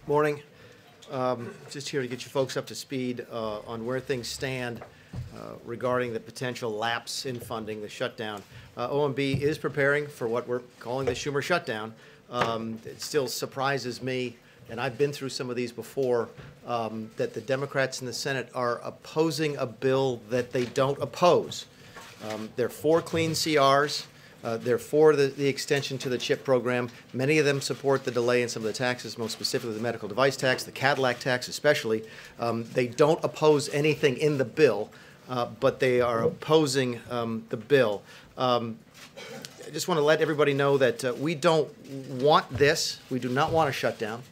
Morning. Just here to get you folks up to speed on where things stand regarding the potential lapse in funding, the shutdown. OMB is preparing for what we're calling the Schumer shutdown. It still surprises me, and I've been through some of these before, that the Democrats in the Senate are opposing a bill that they don't oppose. They're for clean CRs. They're for the extension to the CHIP program. Many of them support the delay in some of the taxes, most specifically the medical device tax, the Cadillac tax especially. They don't oppose anything in the bill, but they are opposing the bill. I just want to let everybody know that we don't want this. We do not want a shutdown.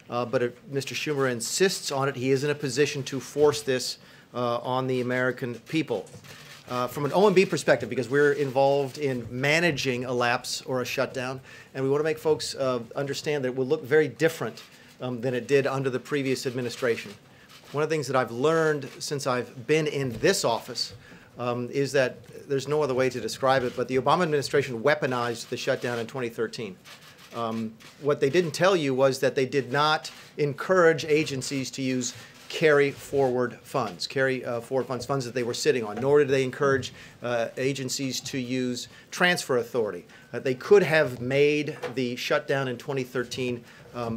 But if Mr. Schumer insists on it, he is in a position to force this on the American people. From an OMB perspective, because we're involved in managing a lapse or a shutdown, and we want to make folks understand that it will look very different than it did under the previous administration. One of the things that I've learned since I've been in this office is that there's no other way to describe it, but the Obama administration weaponized the shutdown in 2013. What they didn't tell you was that they did not encourage agencies to use carry forward funds, funds that they were sitting on, nor did they encourage agencies to use transfer authority. They could have made the shutdown in 2013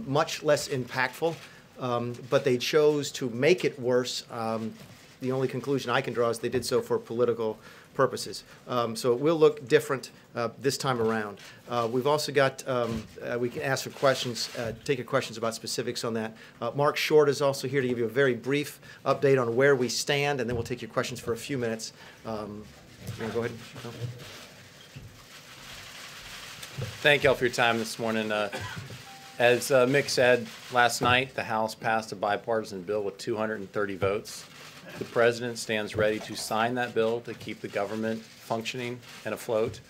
much less impactful, but they chose to make it worse. The only conclusion I can draw is they did so for political purposes. So it will look different this time around. We've also got, we can ask for questions, take your questions about specifics on that. Mark Short is also here to give you a very brief update on where we stand, and then we'll take your questions for a few minutes. You want to go ahead? No? Thank you all for your time this morning. As Mick said, last night the House passed a bipartisan bill with 230 votes. The President stands ready to sign that bill to keep the government functioning and afloat.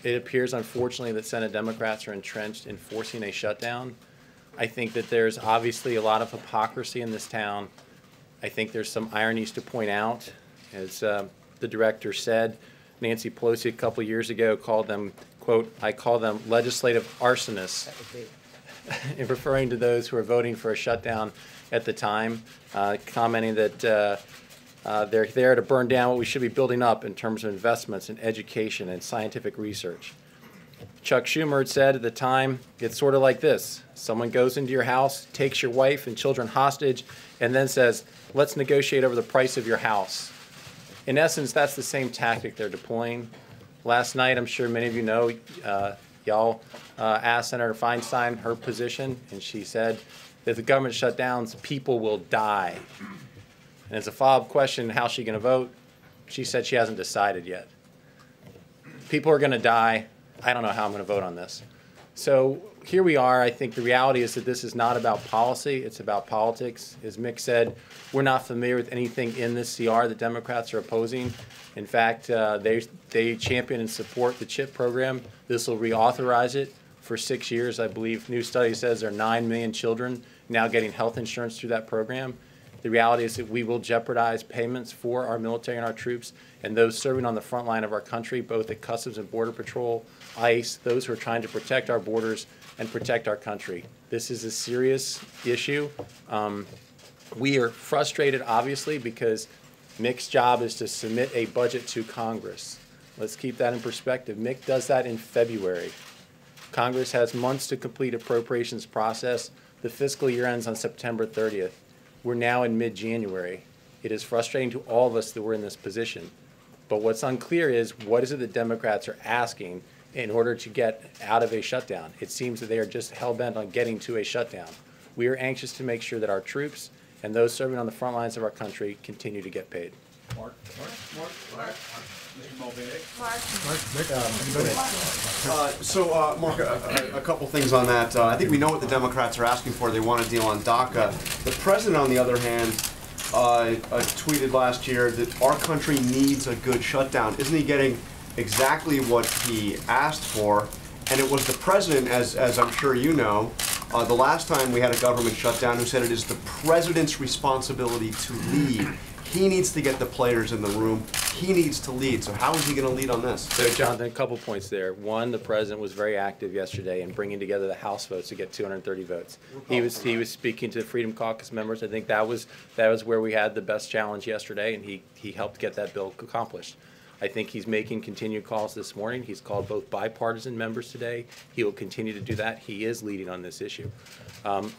It appears, unfortunately, that Senate Democrats are entrenched in forcing a shutdown. I think that there's obviously a lot of hypocrisy in this town. I think there's some ironies to point out. As the director said, Nancy Pelosi a couple years ago called them, quote, "I call them legislative arsonists," in referring to those who are voting for a shutdown at the time, commenting that they're there to burn down what we should be building up in terms of investments in education and scientific research. Chuck Schumer had said at the time, it's sort of like this. Someone goes into your house, takes your wife and children hostage, and then says, let's negotiate over the price of your house. In essence, that's the same tactic they're deploying. Last night, I'm sure many of you know, y'all asked Senator Feinstein her position, and she said, if the government shut down, people will die. And as a follow-up question, how's she going to vote? She said she hasn't decided yet. People are going to die. I don't know how I'm going to vote on this. So here we are. I think the reality is that this is not about policy. It's about politics. As Mick said, we're not familiar with anything in this CR that Democrats are opposing. In fact, they champion and support the CHIP program. This will reauthorize it for 6 years. I believe new study says there are 9 million children now getting health insurance through that program. The reality is that we will jeopardize payments for our military and our troops and those serving on the front line of our country, both at Customs and Border Patrol, ICE, those who are trying to protect our borders and protect our country. This is a serious issue. We are frustrated, obviously, because Mick's job is to submit a budget to Congress. Let's keep that in perspective. Mick does that in February. Congress has months to complete appropriations process. The fiscal year ends on September 30th. We're now in mid-January. It is frustrating to all of us that we're in this position. But what's unclear is what is it that Democrats are asking in order to get out of a shutdown? It seems that they are just hell-bent on getting to a shutdown. We are anxious to make sure that our troops and those serving on the front lines of our country continue to get paid. Mark. Mr. Mulvaney. Mark, a couple things on that. I think we know what the Democrats are asking for. They want a deal on DACA. The president, on the other hand, tweeted last year that our country needs a good shutdown. Isn't he getting exactly what he asked for? And it was the president, as I'm sure you know, the last time we had a government shutdown, who said it is the president's responsibility to lead. He needs to get the players in the room. He needs to lead. So how is he going to lead on this? So, Jonathan, a couple points there. One, the president was very active yesterday in bringing together the House votes to get 230 votes. He was speaking to the Freedom Caucus members. I think that was where we had the best challenge yesterday, and he helped get that bill accomplished. I think he's making continued calls this morning. He's called both bipartisan members today. He will continue to do that. He is leading on this issue.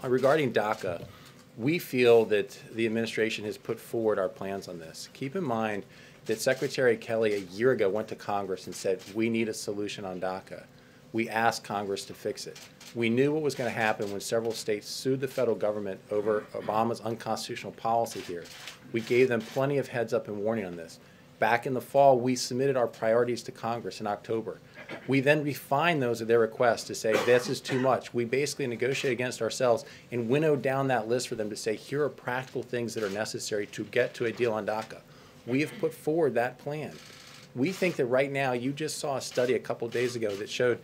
Regarding DACA, we feel that the administration has put forward our plans on this. Keep in mind that Secretary Kelly a year ago went to Congress and said, we need a solution on DACA. We asked Congress to fix it. We knew what was going to happen when several states sued the federal government over Obama's unconstitutional policy here. We gave them plenty of heads up and warning on this. Back in the fall, we submitted our priorities to Congress in October. We then refined those at their request to say, this is too much. We basically negotiated against ourselves and winnowed down that list for them to say, here are practical things that are necessary to get to a deal on DACA. We have put forward that plan. We think that right now, you just saw a study a couple days ago that showed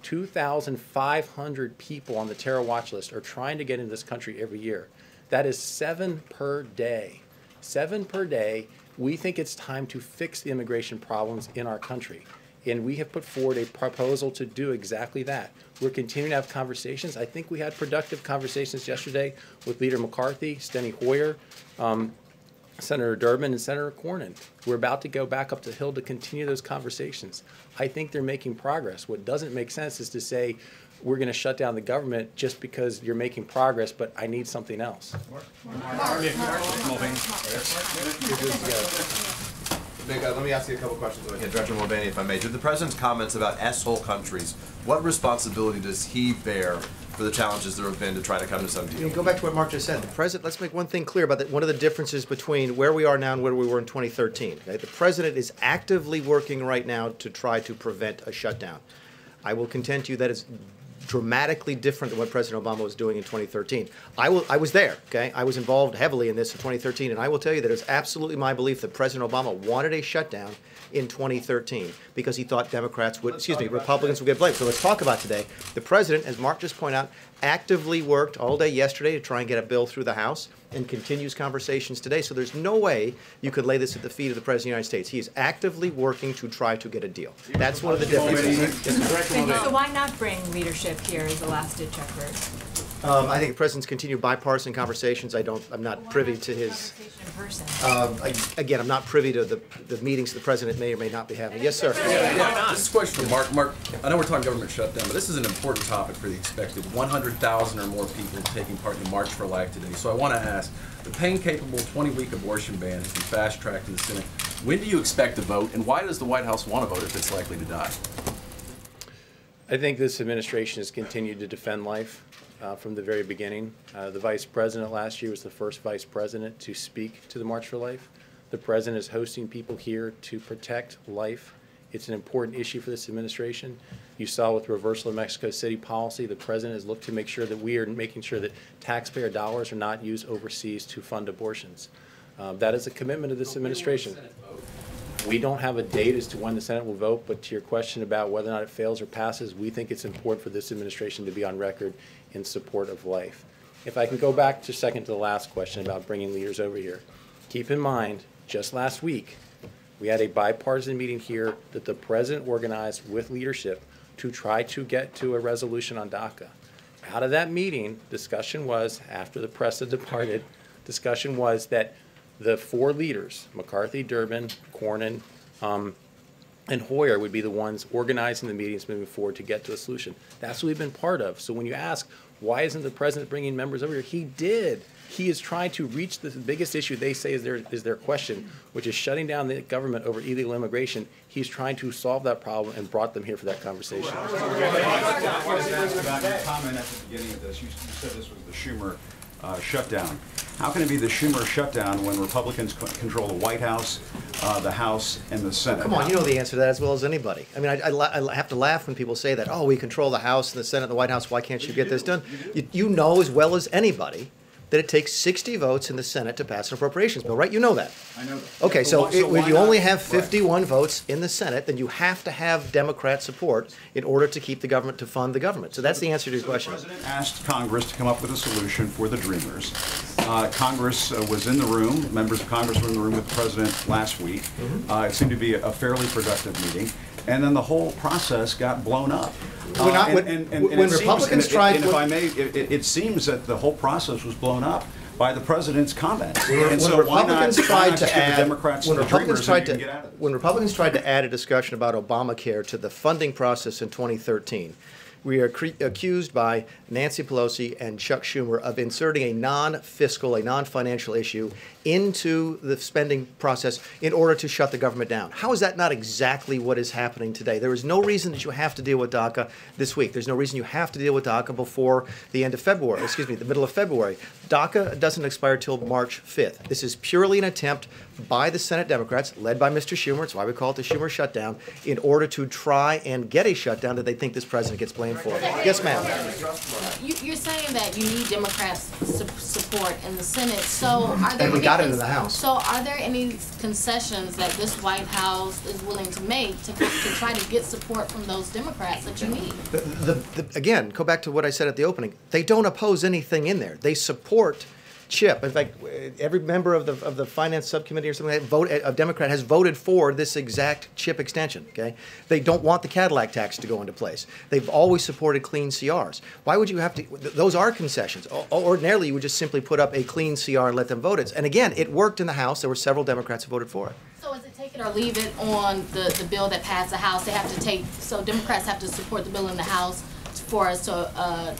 2,500 people on the terror watch list are trying to get into this country every year. That is 7 per day. 7 per day. We think it's time to fix the immigration problems in our country. And we have put forward a proposal to do exactly that. We're continuing to have conversations. I think we had productive conversations yesterday with Leader McCarthy, Steny Hoyer, Senator Durbin, and Senator Cornyn. We're about to go back up the Hill to continue those conversations. I think they're making progress. What doesn't make sense is to say we're going to shut down the government just because you're making progress, but I need something else. Let me ask you a couple questions. Okay, Director Mulvaney, if I may. To the President's comments about S-hole countries, what responsibility does he bear for the challenges there have been to try to come to some deal? Go back to what Mark just said. The President, let's make one thing clear about that. One of the differences between where we are now and where we were in 2013. Okay? The President is actively working right now to try to prevent a shutdown. I will contend to you that is dramatically different than what President Obama was doing in 2013. I was there, okay? I was involved heavily in this in 2013, and I will tell you that it's absolutely my belief that President Obama wanted a shutdown in 2013 because he thought Democrats would, Republicans would get blamed. So let's talk about today. The President, as Mark just pointed out, actively worked all day yesterday to try and get a bill through the House and continues conversations today. So there's no way you could lay this at the feet of the President of the United States. He is actively working to try to get a deal. That's one of the differences. So why not bring leadership here as a last-ditch effort? I think the President's continued bipartisan conversations. I'm not privy to his. Again, I'm not privy to the meetings the President may or may not be having. Yes, sir. This is a question for Mark. Mark, I know we're talking government shutdown, but this is an important topic for the expected 100,000 or more people taking part in the March for Life today. So I want to ask, the pain-capable 20-week abortion ban has been fast-tracked in the Senate. When do you expect to vote, and why does the White House want to vote if it's likely to die? I think this administration has continued to defend life from the very beginning. The Vice President last year was the first Vice President to speak to the March for Life. The President is hosting people here to protect life. It's an important issue for this administration. You saw with reversal of Mexico City policy, the President has looked to make sure that we are making sure that taxpayer dollars are not used overseas to fund abortions. That is a commitment of this administration. We don't have a date as to when the Senate will vote, but to your question about whether or not it fails or passes, we think it's important for this administration to be on record in support of life. If I can go back just a second to the last question about bringing leaders over here. Keep in mind, just last week, we had a bipartisan meeting here that the President organized with leadership to try to get to a resolution on DACA. Out of that meeting, discussion was, after the press had departed, discussion was that the 4 leaders, McCarthy, Durbin, Cornyn, and Hoyer would be the ones organizing the meetings moving forward to get to a solution. That's what we've been part of. So when you ask, why isn't the President bringing members over here? He did. He is trying to reach the biggest issue they say is their question, which is shutting down the government over illegal immigration. He's trying to solve that problem and brought them here for that conversation. I want to ask about your comment at the beginning of this. You said this was the Schumer shutdown. How can it be the Schumer shutdown when Republicans control the White House, the House, and the Senate? Come on, you know the answer to that as well as anybody. I mean, I have to laugh when people say that, oh, we control the House and the Senate and the White House, why can't you get this done? You know as well as anybody that it takes 60 votes in the Senate to pass an appropriations bill, right? You know that. I know that. Okay, so why when you not? only have Right. 51 votes in the Senate, then you have to have Democrat support in order to keep the government, to fund the government. So that's the answer to your question. The President asked Congress to come up with a solution for the Dreamers. Congress was in the room, members of Congress were in the room with the President last week. It seemed to be a fairly productive meeting. And then the whole process got blown up. We're not- when it Republicans seems, tried- and if I may, it seems that the whole process was blown up by the President's comments. And so why not Republicans tried just to give the add, Democrats when the Republicans Dreamers tried and you to, can get out of this? when Republicans tried to add a discussion about Obamacare to the funding process in 2013, we are accused by Nancy Pelosi and Chuck Schumer of inserting a non-fiscal, a non-financial issue into the spending process in order to shut the government down. How is that not exactly what is happening today? There is no reason that you have to deal with DACA this week. There's no reason you have to deal with DACA before the end of February, excuse me, the middle of February. DACA doesn't expire till March 5th. This is purely an attempt by the Senate Democrats, led by Mr. Schumer, it's why we call it the Schumer shutdown, in order to try and get a shutdown that they think this president gets blamed for. Yes, ma'am. You're saying that you need Democrats' support in the Senate, so are there And we any got it in the House. So are there any concessions that this White House is willing to make to try to get support from those Democrats that you need? Again, go back to what I said at the opening. They don't oppose anything in there. They support CHIP. In fact, every member of the finance subcommittee or something a Democrat has voted for this exact CHIP extension. Okay, they don't want the Cadillac tax to go into place. They've always supported clean CRs. Why would you have to? Those are concessions. Ordinarily, you would just simply put up a clean CR and let them vote it. And again, it worked in the House. There were several Democrats who voted for it. So is it take it or leave it on the bill that passed the House? They have to take, so Democrats have to support the bill in the House for us to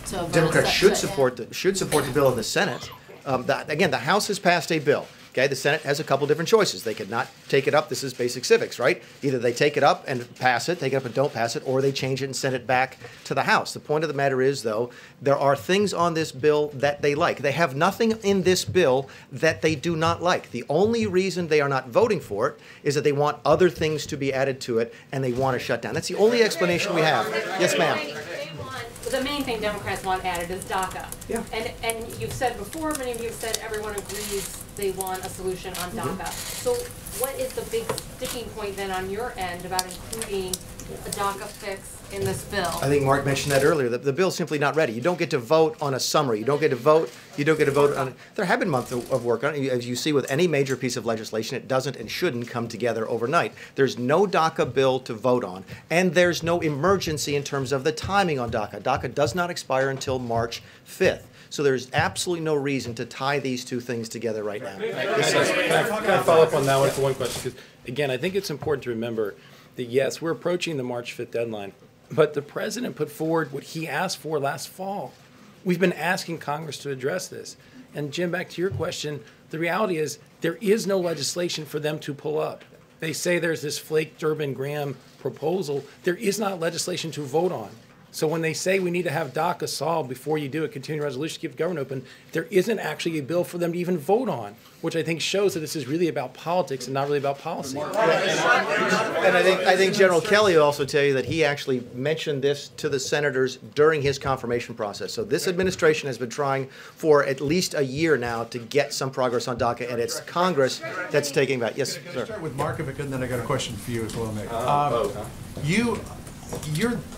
vote. Democrats should support the bill in the Senate. Again, the House has passed a bill. Okay, the Senate has a couple different choices. They could not take it up. This is basic civics, right? Either they take it up and pass it, take it up and don't pass it, or they change it and send it back to the House. The point of the matter is, though, there are things on this bill that they like. They have nothing in this bill that they do not like. The only reason they are not voting for it is that they want other things to be added to it and they want to shut down. That's the only explanation we have. Yes, ma'am. The main thing Democrats want added is DACA. Yeah. And you've said before, many of you have said everyone agrees they want a solution on DACA. So what is the big sticking point then on your end about including a DACA fix in this bill? I think Mark mentioned that earlier. The bill's simply not ready. You don't get to vote on a summary. You don't get to vote. You don't get to vote on it. There have been months of work on it. As you see with any major piece of legislation, it doesn't and shouldn't come together overnight. There's no DACA bill to vote on, and there's no emergency in terms of the timing on DACA. DACA does not expire until March 5th. So there's absolutely no reason to tie these two things together right now. Can I follow up on that one for one question? Because again, I think it's important to remember that yes, we're approaching the March 5th deadline, but the president put forward what he asked for last fall. We've been asking Congress to address this. And Jim, back to your question, the reality is there is no legislation for them to pull up. They say there's this Flake Durbin Graham proposal. There is not legislation to vote on. So when they say we need to have DACA solved before you do a continuing resolution to keep the government open, there isn't actually a bill for them to even vote on, which I think shows that this is really about politics and not really about policy. And I think General Kelly will also tell you that he actually mentioned this to the senators during his confirmation process. So this administration has been trying for at least a year now to get some progress on DACA, and it's Congress that's taking back. Yes, Can I sir. start with Mark, if I could, and then I got a question for you as well, Mick.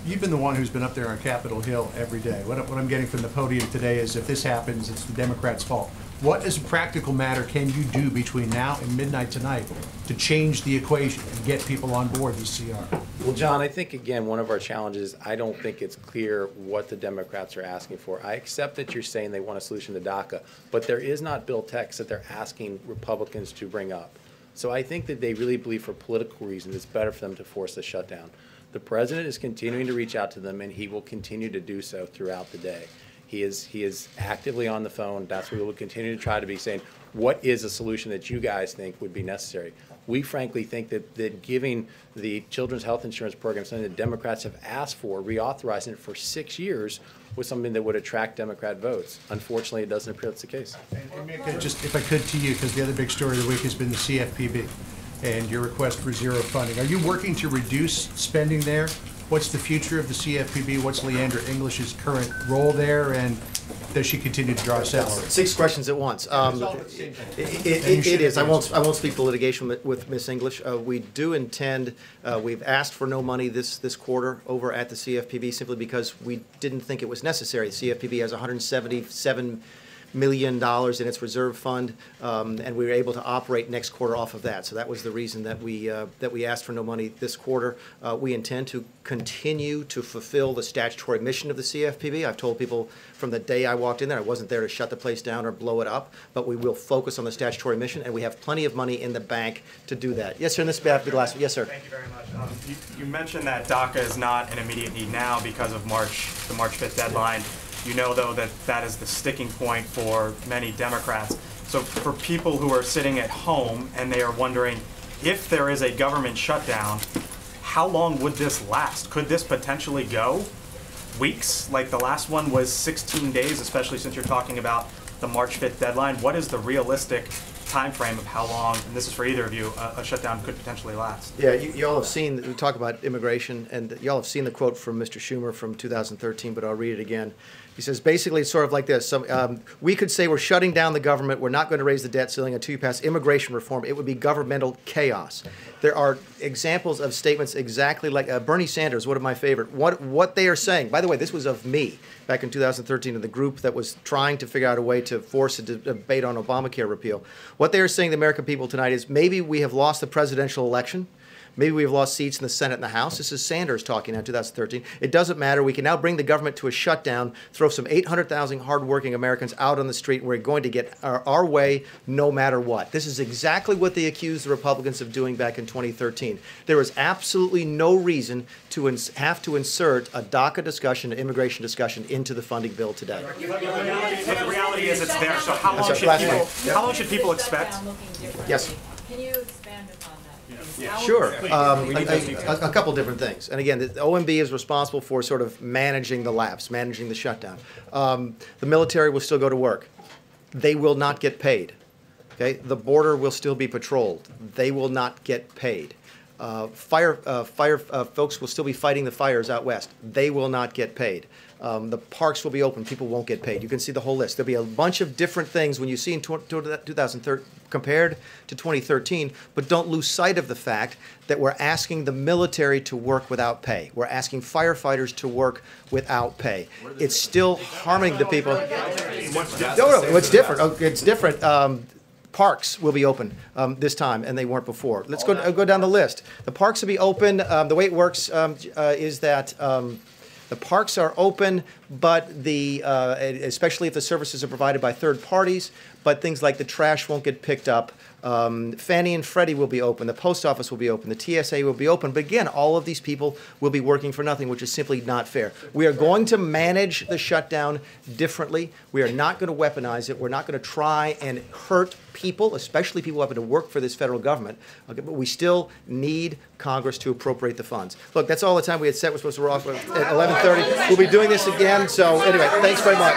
You've been the one who's been up there on Capitol Hill every day. What I'm getting from the podium today is if this happens, it's the Democrats' fault. What, as a practical matter, can you do between now and midnight tonight to change the equation and get people on board the CR? Well, John, I think, again, one of our challenges, I don't think it's clear what the Democrats are asking for. I accept that you're saying they want a solution to DACA, but there is not bill text that they're asking Republicans to bring up. So I think that they really believe for political reasons it's better for them to force the shutdown. The president is continuing to reach out to them, and he will continue to do so throughout the day. He is actively on the phone. That's what we will continue to try to be saying, what is a solution that you guys think would be necessary? We frankly think that giving the Children's Health Insurance Program, something that Democrats have asked for, reauthorizing it for 6 years, was something that would attract Democrat votes. Unfortunately, it doesn't appear that's the case. And Mick, just if I could to you, because the other big story of the week has been the CFPB and your request for zero funding. Are you working to reduce spending there? What's the future of the CFPB? What's Leandra English's current role there? And does she continue to draw a salary? 6 questions at once. It is. I won't speak the litigation with Ms. English. We do intend. We've asked for no money this quarter over at the CFPB simply because we didn't think it was necessary. The CFPB has $177 million in its reserve fund, and we were able to operate next quarter off of that. So that was the reason that we asked for no money this quarter. We intend to continue to fulfill the statutory mission of the CFPB. I've told people from the day I walked in there, I wasn't there to shut the place down or blow it up, but we will focus on the statutory mission, and we have plenty of money in the bank to do that. Yes, sir, and this will be the last one. Yes, sir. Thank you very much. You mentioned that DACA is not an immediate need now because of the March 5th deadline. You know, though, that is the sticking point for many Democrats. So for people who are sitting at home and they are wondering, if there is a government shutdown, how long would this last? Could this potentially go weeks? Like the last one was 16 days, especially since you're talking about the March 5th deadline. What is the realistic time frame of how long, and this is for either of you, a shutdown could potentially last? Yeah, you all have seen, we talk about immigration, and you all have seen the quote from Mr. Schumer from 2013, but I'll read it again. He says, basically, it's sort of like this. We could say we're shutting down the government. We're not going to raise the debt ceiling until you pass immigration reform. It would be governmental chaos. There are examples of statements exactly like Bernie Sanders, one of my favorite. What they are saying, by the way, this was of me back in 2013 in the group that was trying to figure out a way to force a debate on Obamacare repeal. What they are saying to the American people tonight is maybe we have lost the presidential election. Maybe we've lost seats in the Senate and the House. This is Sanders talking now in 2013. It doesn't matter. We can now bring the government to a shutdown, throw some 800,000 hardworking Americans out on the street, and we're going to get our way no matter what. This is exactly what they accused the Republicans of doing back in 2013. There is absolutely no reason to have to insert a DACA discussion, an immigration discussion, into the funding bill today. The reality is it's there. So how long should people expect? Yes. Can you expand upon that? Yeah. Sure. A couple different things. And again, the OMB is responsible for sort of managing the lapse, managing the shutdown. The military will still go to work. They will not get paid. Okay? The border will still be patrolled. They will not get paid. Fire folks will still be fighting the fires out west. They will not get paid. The parks will be open. People won't get paid. You can see the whole list. There'll be a bunch of different things when you see in 2013 compared to 2013, but don't lose sight of the fact that we're asking the military to work without pay. We're asking firefighters to work without pay. It's still harming the people. No, it's different. It's different. Parks will be open this time, and they weren't before. Let's go down the list. The parks will be open. The way it works is that the parks are open, but especially if the services are provided by third parties, but things like the trash won't get picked up. Fannie and Freddie will be open. The post office will be open. The TSA will be open. But again, all of these people will be working for nothing, which is simply not fair. We are going to manage the shutdown differently. We are not going to weaponize it. We're not going to try and hurt people, especially people having to work for this federal government. Okay, but we still need Congress to appropriate the funds. Look, that's all the time we had set. We're supposed to roll off at 11:30. We'll be doing this again. So anyway, thanks very much.